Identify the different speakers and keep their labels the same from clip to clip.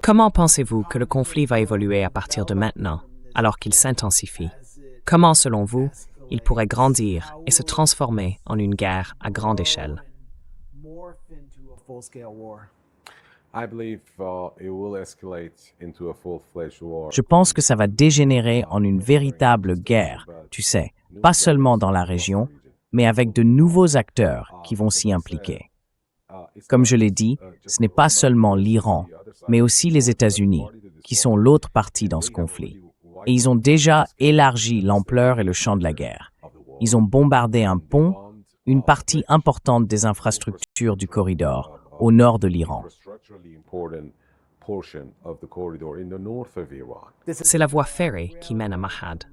Speaker 1: Comment pensez-vous que le conflit va évoluer à partir de maintenant, alors qu'il s'intensifie? Comment, selon vous, il pourrait grandir et se transformer en une guerre à grande échelle?
Speaker 2: Je pense que ça va dégénérer en une véritable guerre, tu sais, pas seulement dans la région, mais avec de nouveaux acteurs qui vont s'y impliquer. Comme je l'ai dit, ce n'est pas seulement l'Iran, mais aussi les États-Unis, qui sont l'autre partie dans ce conflit. Et ils ont déjà élargi l'ampleur et le champ de la guerre. Ils ont bombardé un pont, une partie importante des infrastructures du corridor, au nord de l'Iran.
Speaker 1: C'est la voie ferrée qui mène à Mashhad.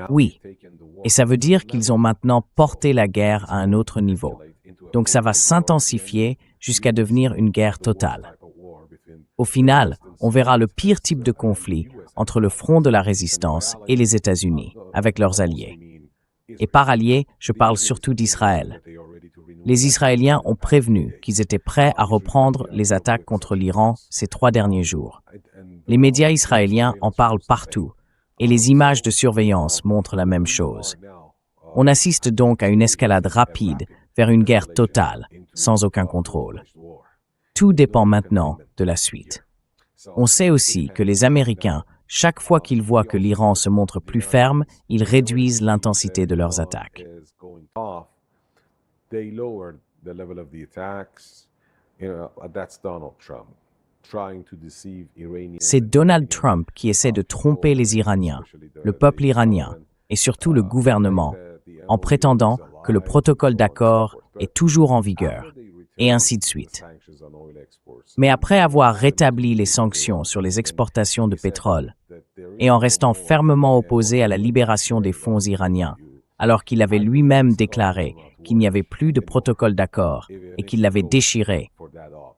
Speaker 2: Oui, et ça veut dire qu'ils ont maintenant porté la guerre à un autre niveau. Donc ça va s'intensifier jusqu'à devenir une guerre totale. Au final, on verra le pire type de conflit entre le Front de la Résistance et les États-Unis, avec leurs alliés. Et par alliés, je parle surtout d'Israël. Les Israéliens ont prévenu qu'ils étaient prêts à reprendre les attaques contre l'Iran ces 3 derniers jours. Les médias israéliens en parlent partout, et les images de surveillance montrent la même chose. On assiste donc à une escalade rapide vers une guerre totale, sans aucun contrôle. Tout dépend maintenant de la suite. On sait aussi que les Américains, chaque fois qu'ils voient que l'Iran se montre plus ferme, ils réduisent l'intensité de leurs attaques. C'est Donald Trump qui essaie de tromper les Iraniens, le peuple iranien et surtout le gouvernement, en prétendant que le protocole d'accord est toujours en vigueur, et ainsi de suite. Mais après avoir rétabli les sanctions sur les exportations de pétrole, et en restant fermement opposé à la libération des fonds iraniens, alors qu'il avait lui-même déclaré qu'il n'y avait plus de protocole d'accord et qu'il l'avait déchiré,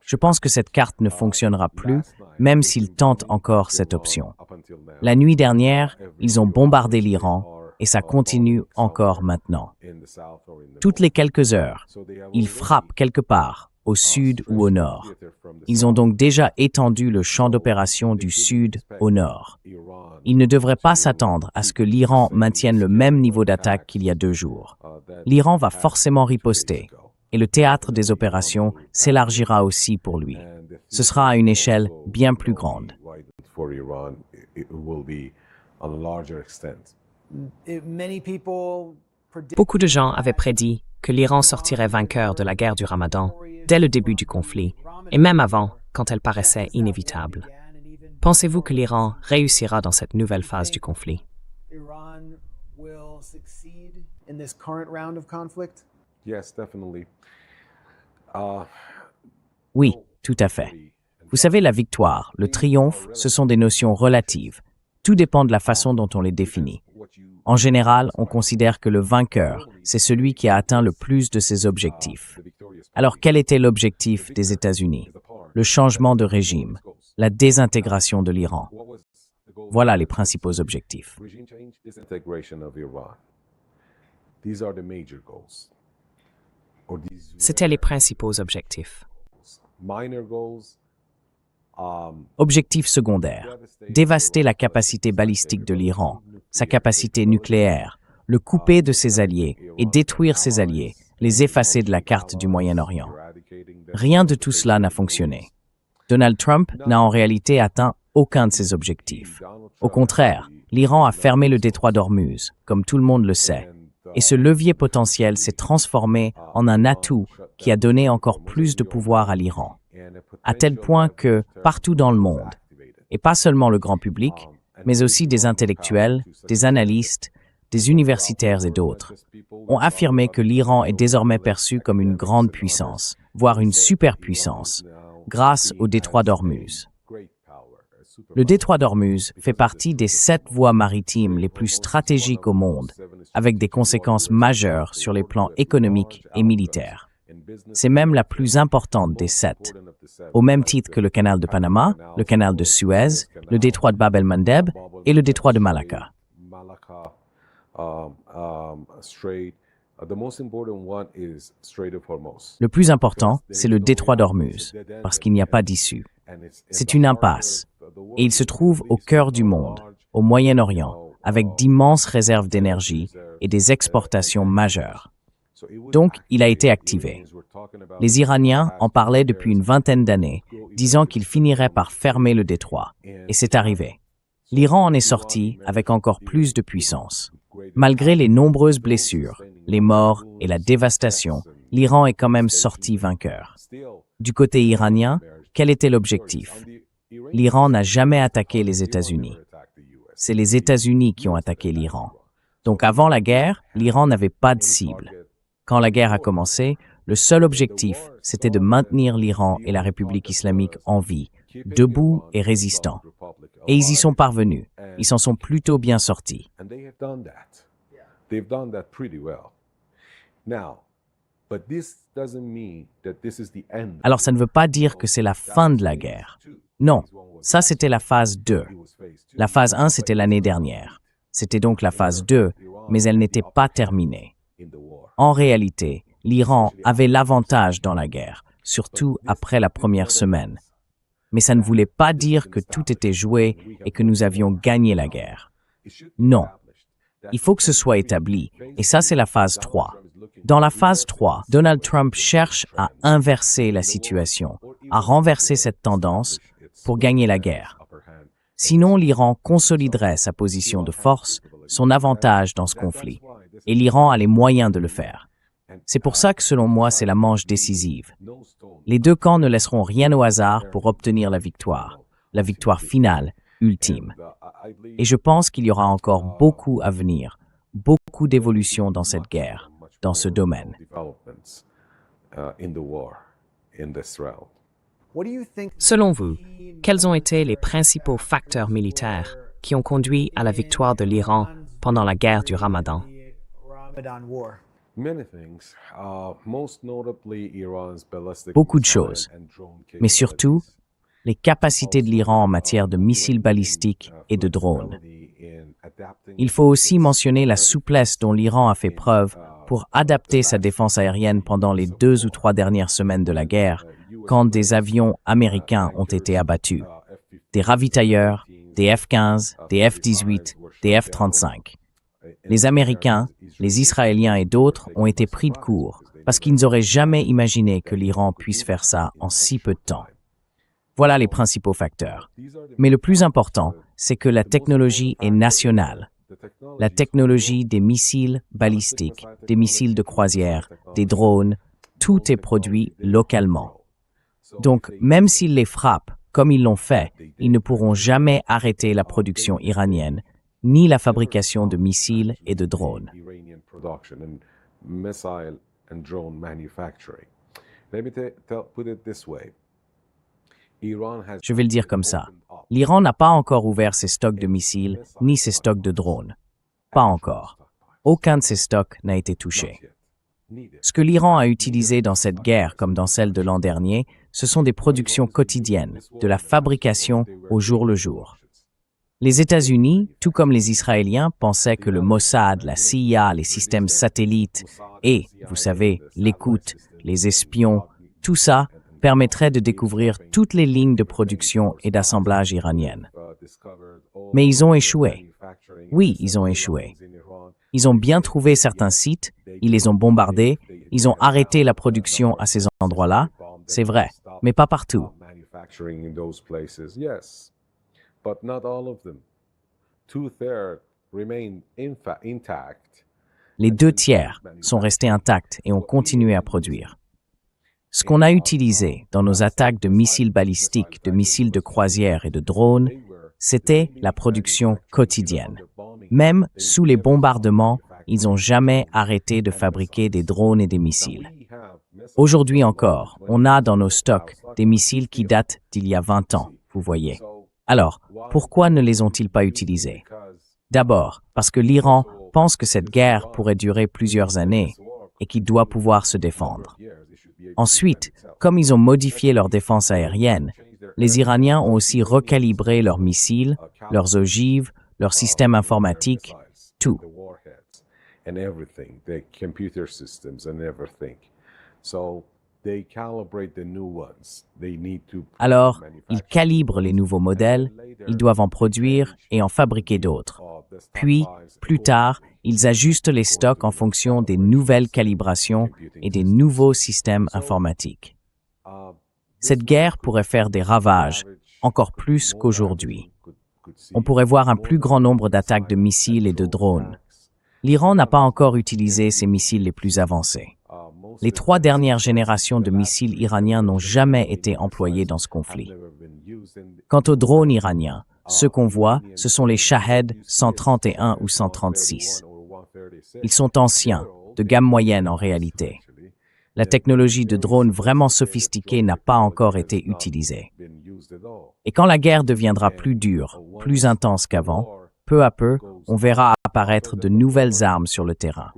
Speaker 2: je pense que cette carte ne fonctionnera plus, même s'il tente encore cette option. La nuit dernière, ils ont bombardé l'Iran et ça continue encore maintenant. Toutes les quelques heures, ils frappent quelque part, au sud ou au nord. Ils ont donc déjà étendu le champ d'opération du sud au nord. Ils ne devraient pas s'attendre à ce que l'Iran maintienne le même niveau d'attaque qu'il y a 2 jours. L'Iran va forcément riposter, et le théâtre des opérations s'élargira aussi pour lui. Ce sera à une échelle bien plus grande.
Speaker 1: Beaucoup de gens avaient prédit que l'Iran sortirait vainqueur de la guerre du Ramadan dès le début du conflit, et même avant, quand elle paraissait inévitable. Pensez-vous que l'Iran réussira dans cette nouvelle phase du conflit?
Speaker 2: Oui, tout à fait. Vous savez, la victoire, le triomphe, ce sont des notions relatives. Tout dépend de la façon dont on les définit. En général, on considère que le vainqueur, c'est celui qui a atteint le plus de ses objectifs. Alors, quel était l'objectif des États-Unis? Le changement de régime, la désintégration de l'Iran. Voilà les principaux objectifs.
Speaker 1: C'étaient les principaux objectifs.
Speaker 2: Objectif secondaire, dévaster la capacité balistique de l'Iran, sa capacité nucléaire, le couper de ses alliés et détruire ses alliés, les effacer de la carte du Moyen-Orient. Rien de tout cela n'a fonctionné. Donald Trump n'a en réalité atteint aucun de ses objectifs. Au contraire, l'Iran a fermé le détroit d'Ormuz, comme tout le monde le sait, et ce levier potentiel s'est transformé en un atout qui a donné encore plus de pouvoir à l'Iran, à tel point que, partout dans le monde, et pas seulement le grand public, mais aussi des intellectuels, des analystes, des universitaires et d'autres, ont affirmé que l'Iran est désormais perçu comme une grande puissance, voire une superpuissance, grâce au détroit d'Ormuz. Le détroit d'Ormuz fait partie des 7 voies maritimes les plus stratégiques au monde, avec des conséquences majeures sur les plans économiques et militaires. C'est même la plus importante des 7, au même titre que le canal de Panama, le canal de Suez, le détroit de Bab el-Mandeb et le détroit de Malacca. Le plus important, c'est le détroit d'Ormuz, parce qu'il n'y a pas d'issue. C'est une impasse, et il se trouve au cœur du monde, au Moyen-Orient, avec d'immenses réserves d'énergie et des exportations majeures. Donc, il a été activé. Les Iraniens en parlaient depuis une vingtaine d'années, disant qu'ils finiraient par fermer le détroit, et c'est arrivé. L'Iran en est sorti avec encore plus de puissance. Malgré les nombreuses blessures, les morts et la dévastation, l'Iran est quand même sorti vainqueur. Du côté iranien, quel était l'objectif? L'Iran n'a jamais attaqué les États-Unis. C'est les États-Unis qui ont attaqué l'Iran. Donc avant la guerre, l'Iran n'avait pas de cible. Quand la guerre a commencé, le seul objectif, c'était de maintenir l'Iran et la République islamique en vie, debout et résistants. Et ils y sont parvenus. Ils s'en sont plutôt bien sortis. Alors ça ne veut pas dire que c'est la fin de la guerre. Non, ça c'était la phase 2. La phase 1 c'était l'année dernière. C'était donc la phase 2, mais elle n'était pas terminée. En réalité, l'Iran avait l'avantage dans la guerre, surtout après la première semaine. Mais ça ne voulait pas dire que tout était joué et que nous avions gagné la guerre. Non. Il faut que ce soit établi, et ça c'est la phase 3. Dans la phase 3, Donald Trump cherche à inverser la situation, à renverser cette tendance pour gagner la guerre. Sinon, l'Iran consoliderait sa position de force, son avantage dans ce conflit, et l'Iran a les moyens de le faire. C'est pour ça que, selon moi, c'est la manche décisive. Les deux camps ne laisseront rien au hasard pour obtenir la victoire finale, ultime. Et je pense qu'il y aura encore beaucoup à venir, beaucoup d'évolutions dans cette guerre, dans ce domaine.
Speaker 1: Selon vous, quels ont été les principaux facteurs militaires qui ont conduit à la victoire de l'Iran pendant la guerre du Ramadan?
Speaker 2: Beaucoup de choses, mais surtout, les capacités de l'Iran en matière de missiles balistiques et de drones. Il faut aussi mentionner la souplesse dont l'Iran a fait preuve pour adapter sa défense aérienne pendant les 2 ou 3 dernières semaines de la guerre, quand des avions américains ont été abattus. Des ravitailleurs, des F-15, des F-18, des F-35. Les Américains, les Israéliens et d'autres ont été pris de court parce qu'ils n'auraient jamais imaginé que l'Iran puisse faire ça en si peu de temps. Voilà les principaux facteurs. Mais le plus important, c'est que la technologie est nationale. La technologie des missiles balistiques, des missiles de croisière, des drones, tout est produit localement. Donc, même s'ils les frappent, comme ils l'ont fait, ils ne pourront jamais arrêter la production iranienne, ni la fabrication de missiles et de drones. Je vais le dire comme ça. L'Iran n'a pas encore ouvert ses stocks de missiles, ni ses stocks de drones. Pas encore. Aucun de ces stocks n'a été touché. Ce que l'Iran a utilisé dans cette guerre, comme dans celle de l'an dernier, ce sont des productions quotidiennes, de la fabrication au jour le jour. Les États-Unis, tout comme les Israéliens, pensaient que le Mossad, la CIA, les systèmes satellites et, vous savez, l'écoute, les espions, tout ça permettrait de découvrir toutes les lignes de production et d'assemblage iraniennes. Mais ils ont échoué. Oui, ils ont échoué. Ils ont bien trouvé certains sites, ils les ont bombardés, ils ont arrêté la production à ces endroits-là, c'est vrai, mais pas partout. Les 2 tiers sont restés intacts et ont continué à produire. Ce qu'on a utilisé dans nos attaques de missiles balistiques, de missiles de croisière et de drones, c'était la production quotidienne. Même sous les bombardements, ils n'ont jamais arrêté de fabriquer des drones et des missiles. Aujourd'hui encore, on a dans nos stocks des missiles qui datent d'il y a 20 ans, vous voyez. Alors, pourquoi ne les ont-ils pas utilisés? D'abord, parce que l'Iran pense que cette guerre pourrait durer plusieurs années et qu'il doit pouvoir se défendre. Ensuite, comme ils ont modifié leur défense aérienne, les Iraniens ont aussi recalibré leurs missiles, leurs ogives, leurs systèmes informatiques, tout.
Speaker 3: and everything, the computer systems and everything. So they calibrate the new ones. They need to
Speaker 2: Alors, ils calibrent les nouveaux modèles, ils doivent en produire et en fabriquer d'autres. Puis, plus tard, ils ajustent les stocks en fonction des nouvelles calibrations et des nouveaux systèmes informatiques. Cette guerre pourrait faire des ravages, encore plus qu'aujourd'hui. On pourrait voir un plus grand nombre d'attaques de missiles et de drones. L'Iran n'a pas encore utilisé ses missiles les plus avancés. Les 3 dernières générations de missiles iraniens n'ont jamais été employés dans ce conflit. Quant aux drones iraniens, ceux qu'on voit, ce sont les Shahed 131 ou 136. Ils sont anciens, de gamme moyenne en réalité. La technologie de drones vraiment sophistiquée n'a pas encore été utilisée. Et quand la guerre deviendra plus dure, plus intense qu'avant, peu à peu, on verra apparaître de nouvelles armes sur le terrain.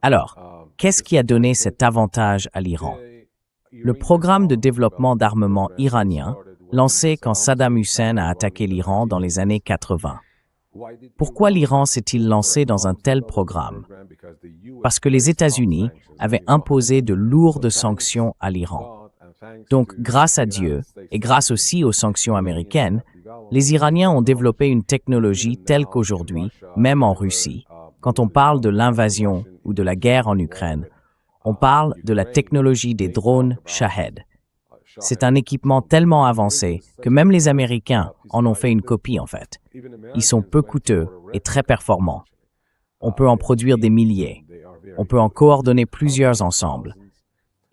Speaker 2: Alors, qu'est-ce qui a donné cet avantage à l'Iran? Le programme de développement d'armement iranien, lancé quand Saddam Hussein a attaqué l'Iran dans les années 80. Pourquoi l'Iran s'est-il lancé dans un tel programme? Parce que les États-Unis avaient imposé de lourdes sanctions à l'Iran. Donc, grâce à Dieu, et grâce aussi aux sanctions américaines, les Iraniens ont développé une technologie telle qu'aujourd'hui, même en Russie, quand on parle de l'invasion ou de la guerre en Ukraine, on parle de la technologie des drones Shahed. C'est un équipement tellement avancé que même les Américains en ont fait une copie en fait. Ils sont peu coûteux et très performants. On peut en produire des milliers. On peut en coordonner plusieurs ensemble.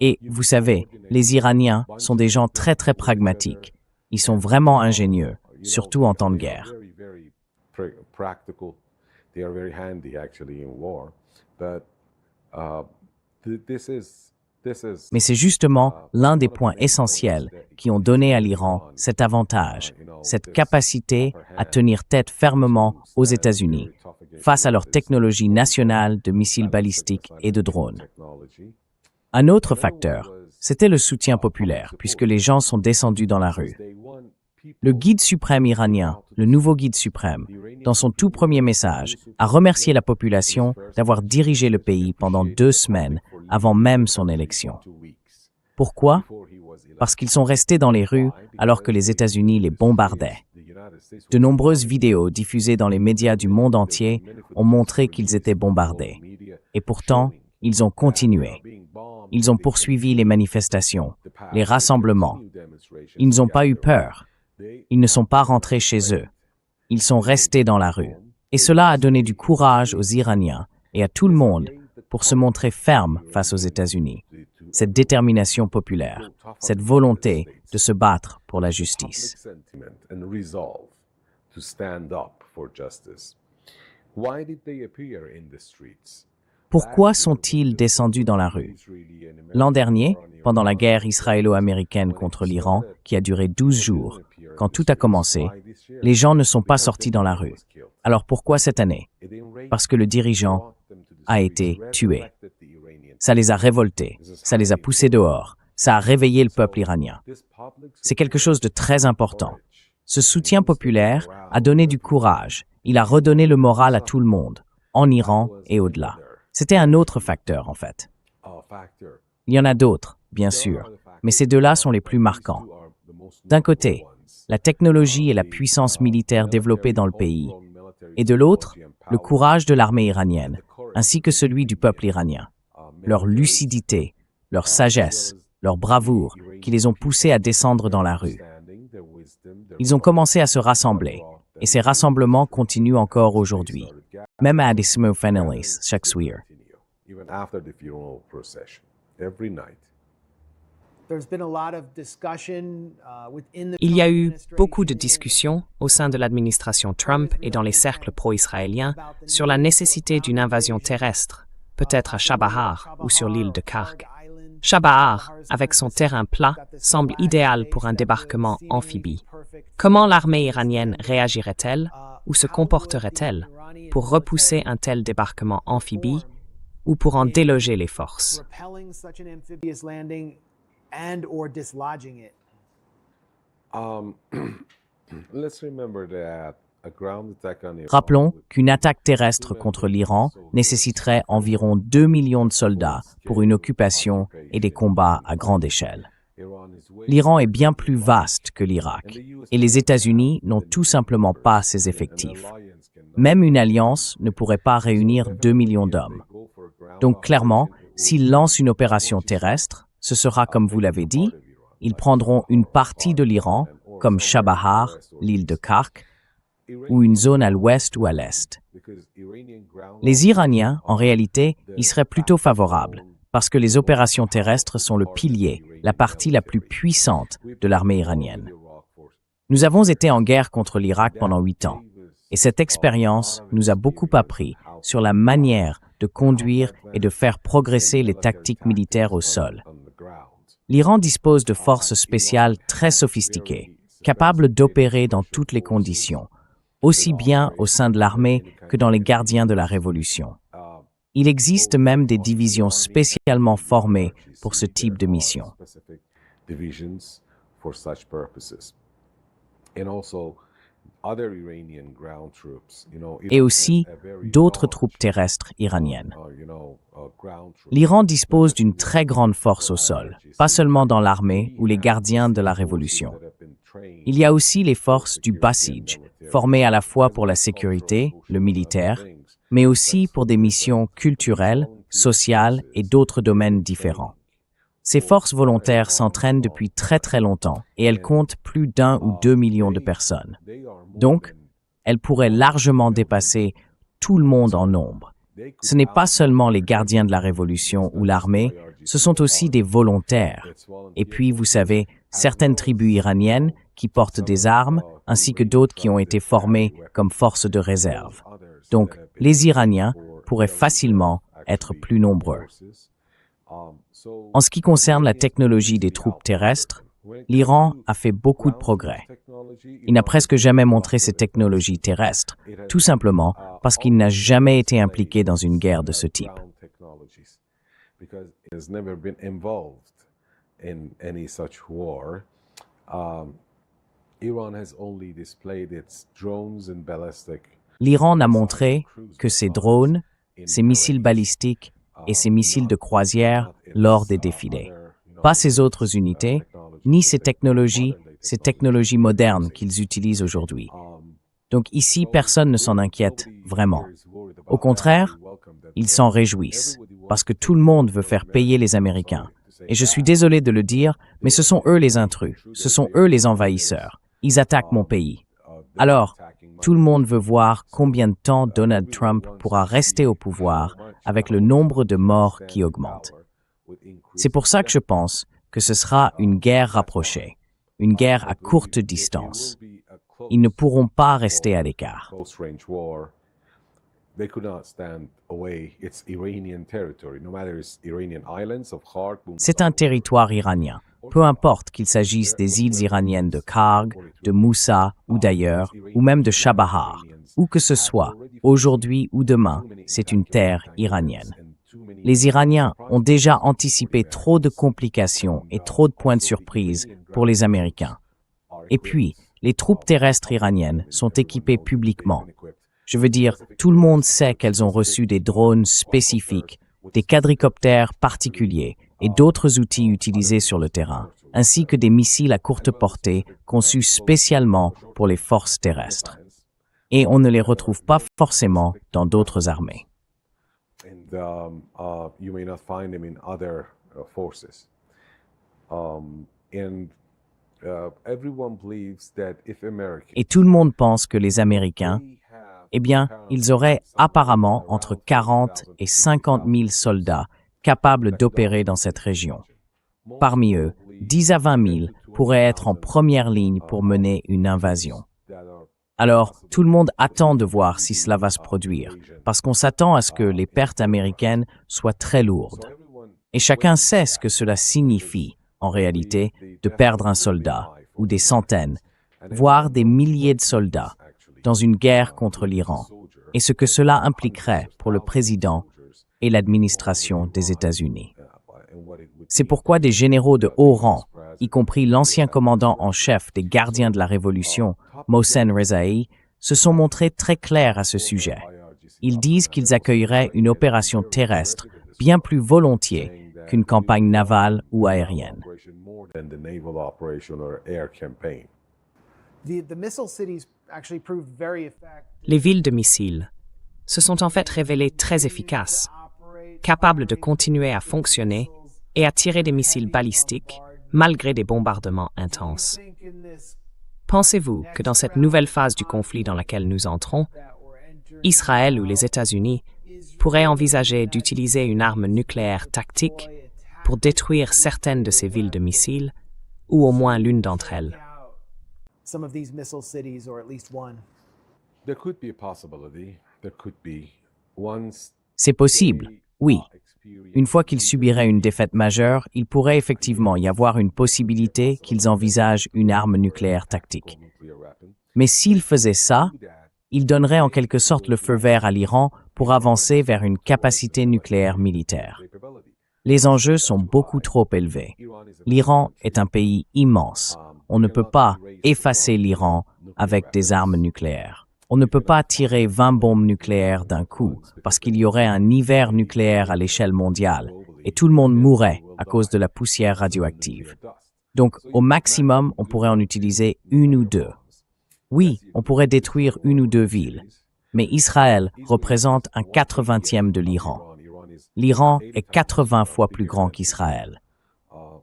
Speaker 2: Et, vous savez, les Iraniens sont des gens très très pragmatiques. Ils sont vraiment ingénieux, surtout en temps de guerre. Mais c'est justement l'un des points essentiels qui ont donné à l'Iran cet avantage, cette capacité à tenir tête fermement aux États-Unis face à leur technologie nationale de missiles balistiques et de drones. Un autre facteur, c'était le soutien populaire, puisque les gens sont descendus dans la rue. Le guide suprême iranien, le nouveau guide suprême, dans son tout premier message, a remercié la population d'avoir dirigé le pays pendant 2 semaines avant même son élection. Pourquoi? Parce qu'ils sont restés dans les rues alors que les États-Unis les bombardaient. De nombreuses vidéos diffusées dans les médias du monde entier ont montré qu'ils étaient bombardés. Et pourtant, ils ont continué. Ils ont poursuivi les manifestations, les rassemblements. Ils n'ont pas eu peur. Ils ne sont pas rentrés chez eux. Ils sont restés dans la rue. Et cela a donné du courage aux Iraniens et à tout le monde pour se montrer ferme face aux États-Unis. Cette détermination populaire, cette volonté de se battre pour la justice. Pourquoi sont-ils descendus dans la rue? L'an dernier, pendant la guerre israélo-américaine contre l'Iran, qui a duré 12 jours, quand tout a commencé, les gens ne sont pas sortis dans la rue. Alors pourquoi cette année? Parce que le dirigeant a été tué. Ça les a révoltés, ça les a poussés dehors, ça a réveillé le peuple iranien. C'est quelque chose de très important. Ce soutien populaire a donné du courage, il a redonné le moral à tout le monde, en Iran et au-delà. C'était un autre facteur, en fait. Il y en a d'autres, bien sûr, mais ces 2-là sont les plus marquants. D'un côté, la technologie et la puissance militaire développée dans le pays, et de l'autre, le courage de l'armée iranienne, ainsi que celui du peuple iranien. Leur lucidité, leur sagesse, leur bravoure, qui les ont poussés à descendre dans la rue. Ils ont commencé à se rassembler, et ces rassemblements continuent encore aujourd'hui, même à des Funerals chaque soir.
Speaker 1: Il y a eu beaucoup de discussions au sein de l'administration Trump et dans les cercles pro-israéliens sur la nécessité d'une invasion terrestre, peut-être à Chabahar ou sur l'île de Karg. Chabahar, avec son terrain plat, semble idéal pour un débarquement amphibie. Comment l'armée iranienne réagirait-elle ou se comporterait-elle pour repousser un tel débarquement amphibie ou pour en déloger les forces?
Speaker 3: Um, let's remember that a ground attack on Iran
Speaker 2: Rappelons
Speaker 3: would
Speaker 2: qu'une attaque terrestre contre l'Iran nécessiterait environ 2 millions de soldats pour une occupation et des combats à grande échelle.
Speaker 3: Iran is way
Speaker 2: L'Iran est bien plus vaste que l'Irak, et les États-Unis n'ont tout simplement pas ces effectifs. Même une alliance ne pourrait pas réunir 2 millions d'hommes. Donc clairement, s'ils lancent une opération terrestre, ce sera comme vous l'avez dit, ils prendront une partie de l'Iran, comme Chabahar, l'île de Kark, ou une zone à l'ouest ou à l'est. Les Iraniens, en réalité, y seraient plutôt favorables, parce que les opérations terrestres sont le pilier, la partie la plus puissante de l'armée iranienne. Nous avons été en guerre contre l'Irak pendant 8 ans, et cette expérience nous a beaucoup appris sur la manière de conduire et de faire progresser les tactiques militaires au sol. L'Iran dispose de forces spéciales très sophistiquées, capables d'opérer dans toutes les conditions, aussi bien au sein de l'armée que dans les gardiens de la Révolution. Il existe même des divisions spécialement formées pour ce type de mission. Et aussi d'autres troupes terrestres iraniennes. L'Iran dispose d'une très grande force au sol, pas seulement dans l'armée ou les gardiens de la Révolution. Il y a aussi les forces du Basij, formées à la fois pour la sécurité, le militaire, mais aussi pour des missions culturelles, sociales et d'autres domaines différents. Ces forces volontaires s'entraînent depuis très très longtemps et elles comptent plus d'1 ou 2 millions de personnes. Donc, elles pourraient largement dépasser tout le monde en nombre. Ce n'est pas seulement les gardiens de la Révolution ou l'armée, ce sont aussi des volontaires. Et puis, vous savez, certaines tribus iraniennes qui portent des armes, ainsi que d'autres qui ont été formées comme forces de réserve. Donc, les Iraniens pourraient facilement être plus nombreux. En ce qui concerne la technologie des troupes terrestres, l'Iran a fait beaucoup de progrès. Il n'a presque jamais montré ses technologies terrestres, tout simplement parce qu'il n'a jamais été impliqué dans une guerre de ce type. L'Iran n'a montré que ses drones, ses missiles balistiques et ses missiles de croisière lors des défilés. Pas ces autres unités, ni ces technologies modernes qu'ils utilisent aujourd'hui. Donc ici, personne ne s'en inquiète vraiment. Au contraire, ils s'en réjouissent, parce que tout le monde veut faire payer les Américains. Et je suis désolé de le dire, mais ce sont eux les intrus, ce sont eux les envahisseurs. Ils attaquent mon pays. Alors, tout le monde veut voir combien de temps Donald Trump pourra rester au pouvoir avec le nombre de morts qui augmente. C'est pour ça que je pense que ce sera une guerre rapprochée, une guerre à courte distance. Ils ne pourront pas rester à l'écart. C'est un territoire iranien, peu importe qu'il s'agisse des îles iraniennes de Karg, de Moussa ou d'ailleurs, ou même de Chabahar. Où que ce soit, aujourd'hui ou demain, c'est une terre iranienne. Les Iraniens ont déjà anticipé trop de complications et trop de points de surprise pour les Américains. Et puis, les troupes terrestres iraniennes sont équipées publiquement. Je veux dire, tout le monde sait qu'elles ont reçu des drones spécifiques, des quadricoptères particuliers et d'autres outils utilisés sur le terrain, ainsi que des missiles à courte portée conçus spécialement pour les forces terrestres. Et on ne les retrouve pas forcément dans d'autres armées. Et tout le monde pense que les Américains, eh bien, ils auraient apparemment entre 40 et 50 000 soldats capables d'opérer dans cette région. Parmi eux, 10 à 20 000 pourraient être en première ligne pour mener une invasion. Alors, tout le monde attend de voir si cela va se produire, parce qu'on s'attend à ce que les pertes américaines soient très lourdes. Et chacun sait ce que cela signifie, en réalité, de perdre un soldat, ou des centaines, voire des milliers de soldats, dans une guerre contre l'Iran, et ce que cela impliquerait pour le président et l'administration des États-Unis. C'est pourquoi des généraux de haut rang, y compris l'ancien commandant en chef des gardiens de la Révolution, Mohsen Rezaei, se sont montrés très clairs à ce sujet. Ils disent qu'ils accueilleraient une opération terrestre bien plus volontiers qu'une campagne navale ou aérienne.
Speaker 1: Les villes de missiles se sont en fait révélées très efficaces, capables de continuer à fonctionner et à tirer des missiles balistiques malgré des bombardements intenses. Pensez-vous que dans cette nouvelle phase du conflit dans laquelle nous entrons, Israël ou les États-Unis pourraient envisager d'utiliser une arme nucléaire tactique pour détruire certaines de ces villes de missiles, ou au moins l'une d'entre elles?
Speaker 2: C'est possible, oui. Une fois qu'ils subiraient une défaite majeure, il pourrait effectivement y avoir une possibilité qu'ils envisagent une arme nucléaire tactique. Mais s'ils faisaient ça, ils donneraient en quelque sorte le feu vert à l'Iran pour avancer vers une capacité nucléaire militaire. Les enjeux sont beaucoup trop élevés. L'Iran est un pays immense. On ne peut pas effacer l'Iran avec des armes nucléaires. On ne peut pas tirer 20 bombes nucléaires d'un coup, parce qu'il y aurait un hiver nucléaire à l'échelle mondiale, et tout le monde mourrait à cause de la poussière radioactive. Donc, au maximum, on pourrait en utiliser une ou deux. Oui, on pourrait détruire une ou deux villes, mais Israël représente un 80e de l'Iran. L'Iran est 80 fois plus grand qu'Israël.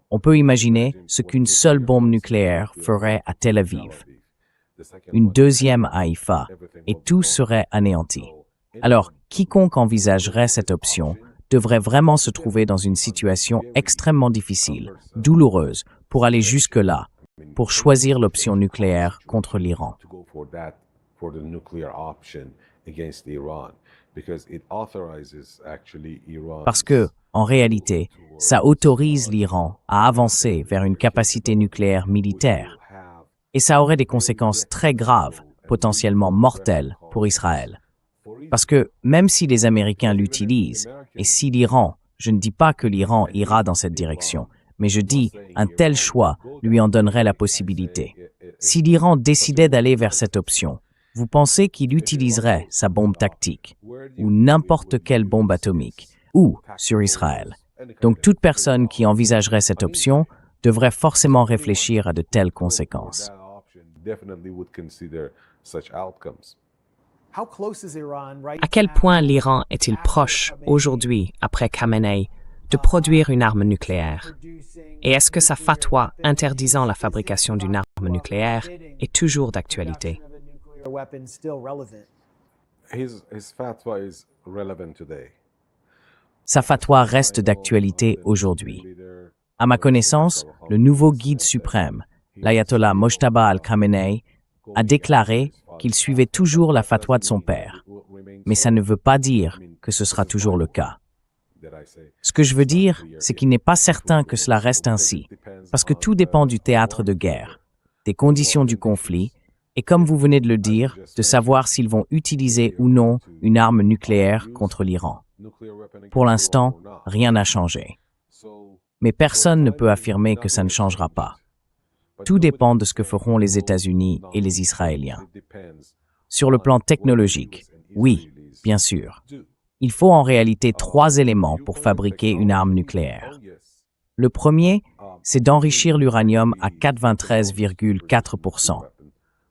Speaker 2: On peut imaginer ce qu'une seule bombe nucléaire ferait à Tel Aviv, une deuxième à Haïfa, et tout serait anéanti. Alors, quiconque envisagerait cette option devrait vraiment se trouver dans une situation extrêmement difficile, douloureuse, pour aller jusque-là, pour choisir l'option nucléaire contre l'Iran. Parce que, en réalité, ça autorise l'Iran à avancer vers une capacité nucléaire militaire. Et ça aurait des conséquences très graves, potentiellement mortelles, pour Israël. Parce que même si les Américains l'utilisent, et si l'Iran, je ne dis pas que l'Iran ira dans cette direction, mais je dis un tel choix lui en donnerait la possibilité. Si l'Iran décidait d'aller vers cette option, vous pensez qu'il utiliserait sa bombe tactique, ou n'importe quelle bombe atomique, ou sur Israël. Donc toute personne qui envisagerait cette option devrait forcément réfléchir à de telles conséquences.
Speaker 1: À quel point l'Iran est-il proche, aujourd'hui, après Khamenei, de produire une arme nucléaire? Et est-ce que sa fatwa interdisant la fabrication d'une arme nucléaire est toujours d'actualité?
Speaker 2: Sa fatwa reste d'actualité aujourd'hui. À ma connaissance, le nouveau guide suprême, l'ayatollah Mojtaba al-Khamenei, a déclaré qu'il suivait toujours la fatwa de son père. Mais ça ne veut pas dire que ce sera toujours le cas. Ce que je veux dire, c'est qu'il n'est pas certain que cela reste ainsi, parce que tout dépend du théâtre de guerre, des conditions du conflit, et comme vous venez de le dire, de savoir s'ils vont utiliser ou non une arme nucléaire contre l'Iran. Pour l'instant, rien n'a changé. Mais personne ne peut affirmer que ça ne changera pas. Tout dépend de ce que feront les États-Unis et les Israéliens. Sur le plan technologique, oui, bien sûr. Il faut en réalité 3 éléments pour fabriquer une arme nucléaire. Le premier, c'est d'enrichir l'uranium à 93,4%.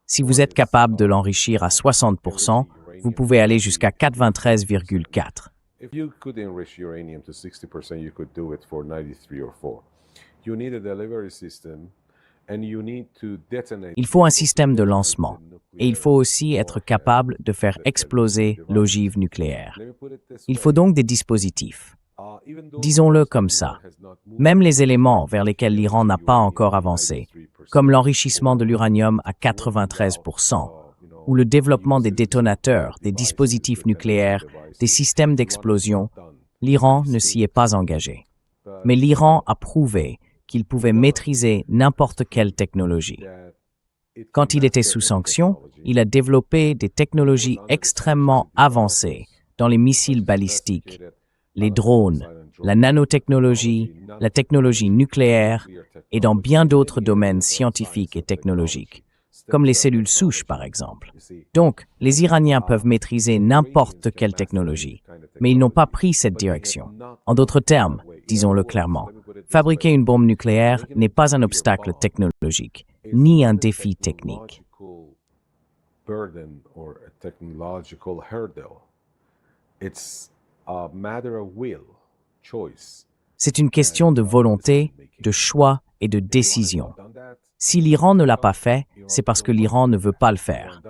Speaker 2: Si vous êtes capable de l'enrichir à 60%, vous pouvez aller jusqu'à 93,4%.
Speaker 3: If you could enrich uranium to 60%, you could do it for 93 or 4. You need a delivery system and you need to detonate.
Speaker 2: Il faut un système de lancement et il faut aussi être capable de faire exploser l'ogive nucléaire. Il faut donc des dispositifs. Disons-le comme ça. Même les éléments vers lesquels l'Iran n'a pas encore avancé, comme l'enrichissement de l'uranium à 93%, ou le développement des détonateurs, des dispositifs nucléaires, des systèmes d'explosion, l'Iran ne s'y est pas engagé. Mais l'Iran a prouvé qu'il pouvait maîtriser n'importe quelle technologie. Quand il était sous sanction, il a développé des technologies extrêmement avancées dans les missiles balistiques, les drones, la nanotechnologie, la technologie nucléaire et dans bien d'autres domaines scientifiques et technologiques, comme les cellules souches par exemple. Donc, les Iraniens peuvent maîtriser n'importe quelle technologie, mais ils n'ont pas pris cette direction. En d'autres termes, disons-le clairement, fabriquer une bombe nucléaire n'est pas un obstacle technologique, ni un défi technique.
Speaker 3: Burden or a technological hurdle. It's a matter of will, choice.
Speaker 2: C'est une question de volonté, de choix et de décision. Si l'Iran ne l'a pas fait, c'est parce que l'Iran ne veut pas le faire.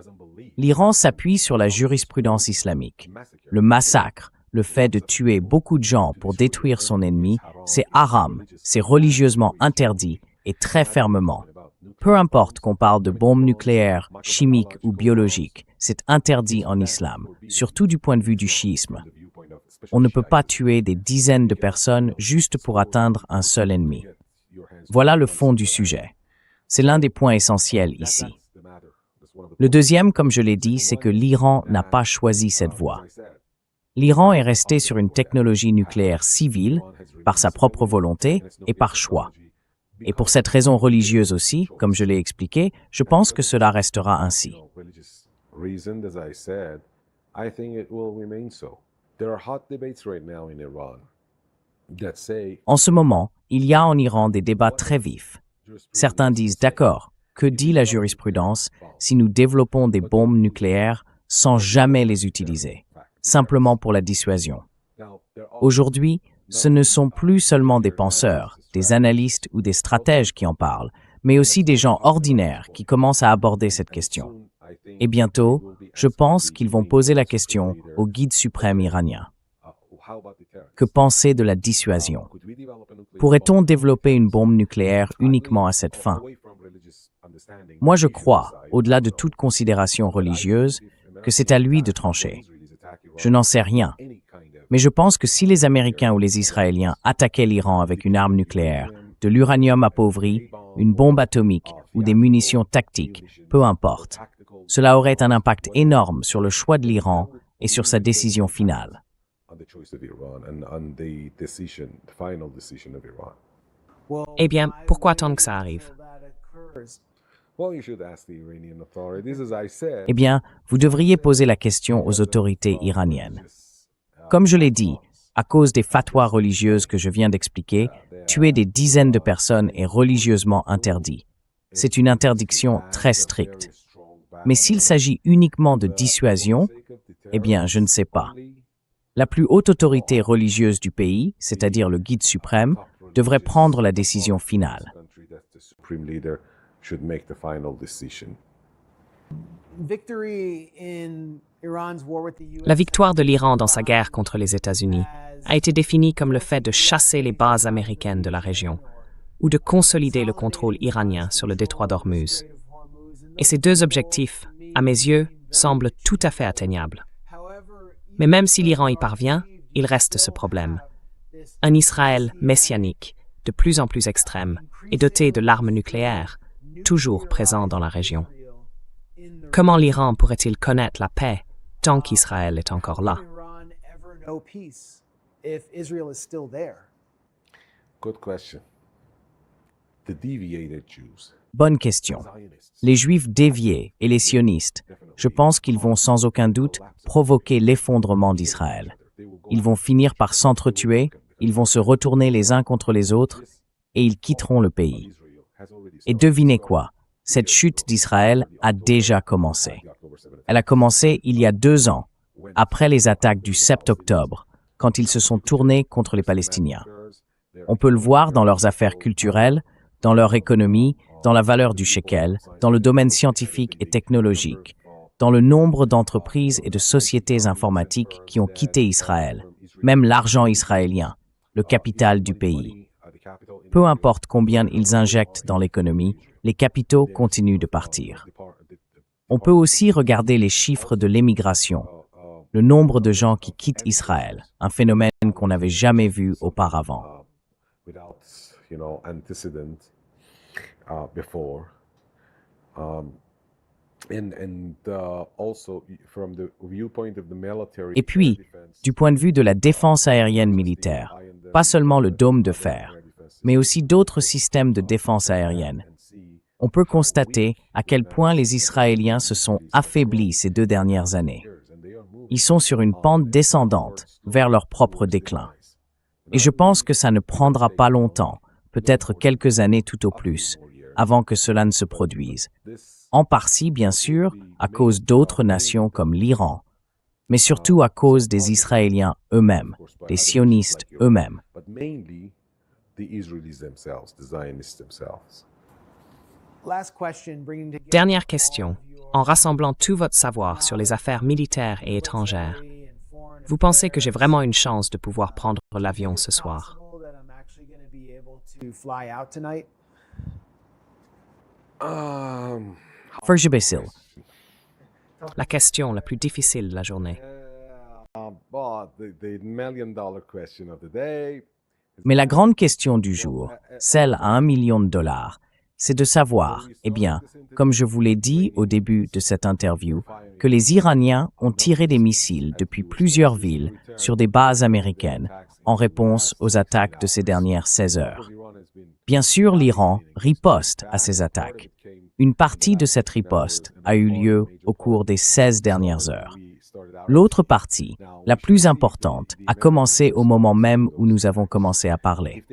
Speaker 2: L'Iran s'appuie sur la jurisprudence islamique. Le massacre, le fait de tuer beaucoup de gens pour détruire son ennemi, c'est haram, c'est religieusement interdit et très fermement. Peu importe qu'on parle de bombes nucléaires, chimiques ou biologiques, c'est interdit en islam, surtout du point de vue du chiisme. On ne peut pas tuer des dizaines de personnes juste pour atteindre un seul ennemi. Voilà le fond du sujet. C'est l'un des points essentiels ici. Le deuxième, comme je l'ai dit, c'est que l'Iran n'a pas choisi cette voie. L'Iran est resté sur une technologie nucléaire civile, par sa propre volonté et par choix. Et pour cette raison religieuse aussi, comme je l'ai expliqué, je pense que cela restera ainsi. En ce moment, il y a en Iran des débats très vifs. Certains disent, d'accord, que dit la jurisprudence si nous développons des bombes nucléaires sans jamais les utiliser, simplement pour la dissuasion? Aujourd'hui, ce ne sont plus seulement des penseurs, des analystes ou des stratèges qui en parlent, mais aussi des gens ordinaires qui commencent à aborder cette question. Et bientôt, je pense qu'ils vont poser la question au guide suprême iranien. Que penser de la dissuasion? Pourrait-on développer une bombe nucléaire uniquement à cette fin? Moi, je crois, au-delà de toute considération religieuse, que c'est à lui de trancher. Je n'en sais rien. Mais je pense que si les Américains ou les Israéliens attaquaient l'Iran avec une arme nucléaire, de l'uranium appauvri, une bombe atomique ou des munitions tactiques, peu importe, cela aurait un impact énorme sur le choix de l'Iran et sur sa décision finale.
Speaker 1: Eh bien, pourquoi attendre que ça arrive?
Speaker 2: Eh bien, vous devriez poser la question aux autorités iraniennes. Comme je l'ai dit, à cause des fatwas religieuses que je viens d'expliquer, tuer des dizaines de personnes est religieusement interdit. C'est une interdiction très stricte. Mais s'il s'agit uniquement de dissuasion, eh bien, je ne sais pas. La plus haute autorité religieuse du pays, c'est-à-dire le guide suprême, devrait prendre la décision finale.
Speaker 1: La victoire de l'Iran dans sa guerre contre les États-Unis a été définie comme le fait de chasser les bases américaines de la région ou de consolider le contrôle iranien sur le détroit d'Ormuz. Et ces deux objectifs, à mes yeux, semblent tout à fait atteignables. Mais même si l'Iran y parvient, il reste ce problème. Un Israël messianique, de plus en plus extrême, et doté de l'arme nucléaire, toujours présent dans la région. Comment l'Iran pourrait-il connaître la paix tant qu'Israël est encore là?
Speaker 2: Bonne question. Les Juifs déviés et les sionistes, je pense qu'ils vont sans aucun doute provoquer l'effondrement d'Israël. Ils vont finir par s'entretuer, ils vont se retourner les uns contre les autres et ils quitteront le pays. Et devinez quoi? Cette chute d'Israël a déjà commencé. Elle a commencé il y a 2 ans, après les attaques du 7 octobre, quand ils se sont tournés contre les Palestiniens. On peut le voir dans leurs affaires culturelles, dans leur économie, dans la valeur du shekel, dans le domaine scientifique et technologique, dans le nombre d'entreprises et de sociétés informatiques qui ont quitté Israël, même l'argent israélien, le capital du pays. Peu importe combien ils injectent dans l'économie, les capitaux continuent de partir. On peut aussi regarder les chiffres de l'émigration, le nombre de gens qui quittent Israël, un phénomène qu'on n'avait jamais vu auparavant. Et puis, du point de vue de la défense aérienne militaire, pas seulement le dôme de fer, mais aussi d'autres systèmes de défense aérienne, on peut constater à quel point les Israéliens se sont affaiblis ces 2 dernières années. Ils sont sur une pente descendante vers leur propre déclin. Et je pense que ça ne prendra pas longtemps, peut-être quelques années tout au plus, avant que cela ne se produise. En partie, bien sûr, à cause d'autres nations comme l'Iran, mais surtout à cause des Israéliens eux-mêmes, des sionistes eux-mêmes.
Speaker 1: Dernière question. En rassemblant tout votre savoir sur les affaires militaires et étrangères, vous pensez que j'ai vraiment une chance de pouvoir prendre l'avion ce soir?
Speaker 2: Fergie Basil,
Speaker 1: La question la plus difficile de la journée.
Speaker 2: mais la grande question du jour, celle à $1 million, c'est de savoir, eh bien, comme je vous l'ai dit au début de cette interview, que les Iraniens ont tiré des missiles depuis plusieurs villes sur des bases américaines en réponse aux attaques de ces dernières 16 heures. Bien sûr, l'Iran riposte à ces attaques. Une partie de cette riposte a eu lieu au cours des 16 dernières heures. L'autre partie, la plus importante, a commencé au moment même où nous avons commencé à parler.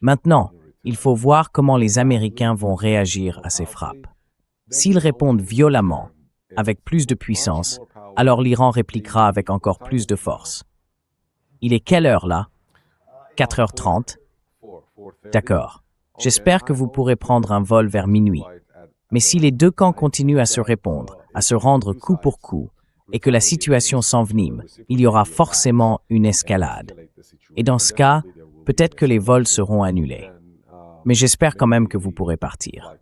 Speaker 2: Maintenant, il faut voir comment les Américains vont réagir à ces frappes. S'ils répondent violemment, avec plus de puissance, alors l'Iran répliquera avec encore plus de force. Il est quelle heure là? 4h30? D'accord. J'espère que vous pourrez prendre un vol vers minuit. Mais si les deux camps continuent à se répondre, à se rendre coup pour coup, et que la situation s'envenime, il y aura forcément une escalade. Et dans ce cas, peut-être que les vols seront annulés. Mais j'espère quand même que vous pourrez partir.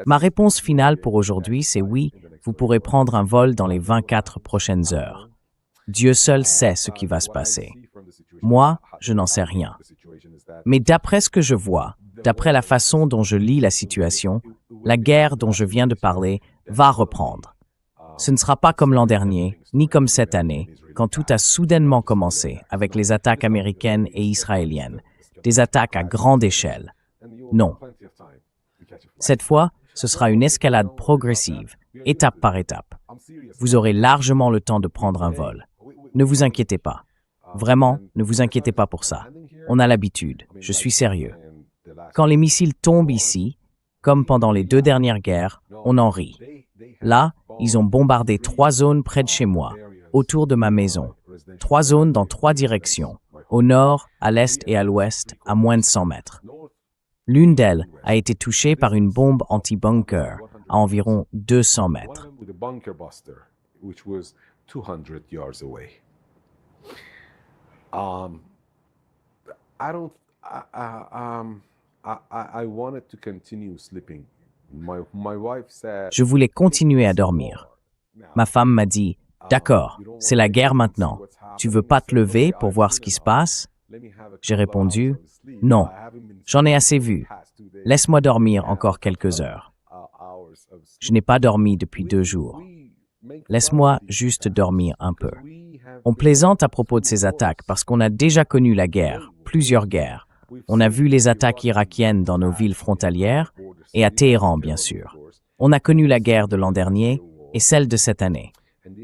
Speaker 2: Ma réponse finale pour aujourd'hui, c'est oui, vous pourrez prendre un vol dans les 24 prochaines heures. Dieu seul sait ce qui va se passer. Moi, je n'en sais rien. Mais d'après ce que je vois, d'après la façon dont je lis la situation, la guerre dont je viens de parler va reprendre. Ce ne sera pas comme l'an dernier, ni comme cette année, quand tout a soudainement commencé avec les attaques américaines et israéliennes, des attaques à grande échelle. Non. Cette fois, ce sera une escalade progressive, étape par étape. Vous aurez largement le temps de prendre un vol. Ne vous inquiétez pas. Vraiment, ne vous inquiétez pas pour ça. On a l'habitude, je suis sérieux. Quand les missiles tombent ici, comme pendant les 2 dernières guerres, on en rit. Là, ils ont bombardé 3 zones près de chez moi, autour de ma maison. 3 zones dans 3 directions, au nord, à l'est et à l'ouest, à moins de 100 mètres. L'une d'elles a été touchée par une bombe anti-bunker à environ 200 mètres. Je voulais continuer à dormir. Ma femme m'a dit, « D'accord, c'est la guerre maintenant. Tu veux pas te lever pour voir ce qui se passe? » J'ai répondu, « Non, j'en ai assez vu. Laisse-moi dormir encore quelques heures. » Je n'ai pas dormi depuis 2 jours. Laisse-moi juste dormir un peu. On plaisante à propos de ces attaques parce qu'on a déjà connu la guerre, plusieurs guerres. On a vu les attaques irakiennes dans nos villes frontalières et à Téhéran, bien sûr. On a connu la guerre de l'an dernier et celle de cette année.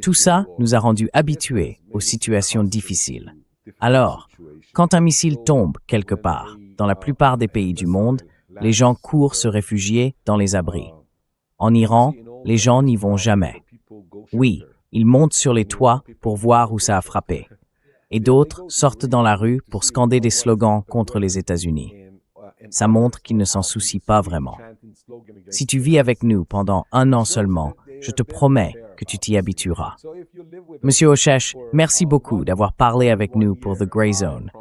Speaker 2: Tout ça nous a rendus habitués aux situations difficiles. Alors, quand un missile tombe quelque part, dans la plupart des pays du monde, les gens courent se réfugier dans les abris. En Iran, les gens n'y vont jamais. Oui, ils montent sur les toits pour voir où ça a frappé. Et d'autres sortent dans la rue pour scander des slogans contre les États-Unis. Ça montre qu'ils ne s'en soucient pas vraiment. Si tu vis avec nous pendant 1 an seulement, je te promets que tu t'y habitueras. Monsieur Oshesh, merci beaucoup d'avoir parlé avec nous pour The Grey Zone.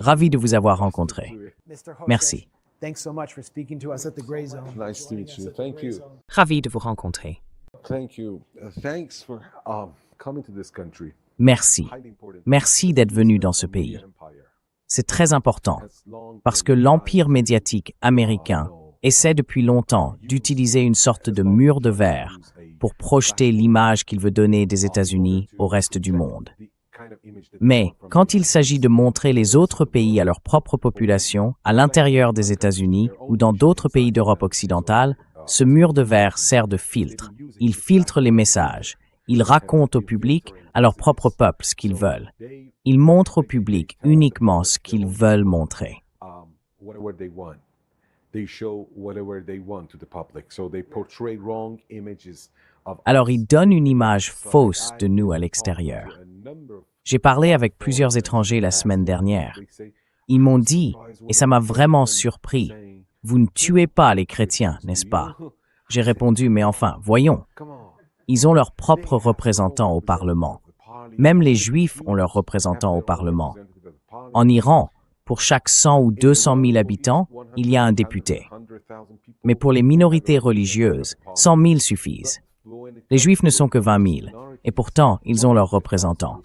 Speaker 2: Ravi de vous avoir rencontré. Merci.
Speaker 1: Ravi de vous rencontrer.
Speaker 2: Merci. Merci d'être venu dans ce pays. C'est très important, parce que l'empire médiatique américain essaie depuis longtemps d'utiliser une sorte de mur de verre pour projeter l'image qu'il veut donner des États-Unis au reste du monde. Mais quand il s'agit de montrer les autres pays à leur propre population, à l'intérieur des États-Unis ou dans d'autres pays d'Europe occidentale, ce mur de verre sert de filtre. Il filtre les messages. Ils racontent au public, à leur propre peuple, ce qu'ils veulent. Ils montrent au public uniquement ce qu'ils veulent montrer. Alors ils donnent une image fausse de nous à l'extérieur. J'ai parlé avec plusieurs étrangers la semaine dernière. Ils m'ont dit, et ça m'a vraiment surpris, « Vous ne tuez pas les chrétiens, n'est-ce pas ?» J'ai répondu, « Mais enfin, voyons. Ils ont leurs propres représentants au Parlement. Même les Juifs ont leurs représentants au Parlement. En Iran, pour chaque 100 ou 200 000 habitants, il y a un député. Mais pour les minorités religieuses, 100 000 suffisent. Les Juifs ne sont que 20 000, et pourtant, ils ont leurs représentants.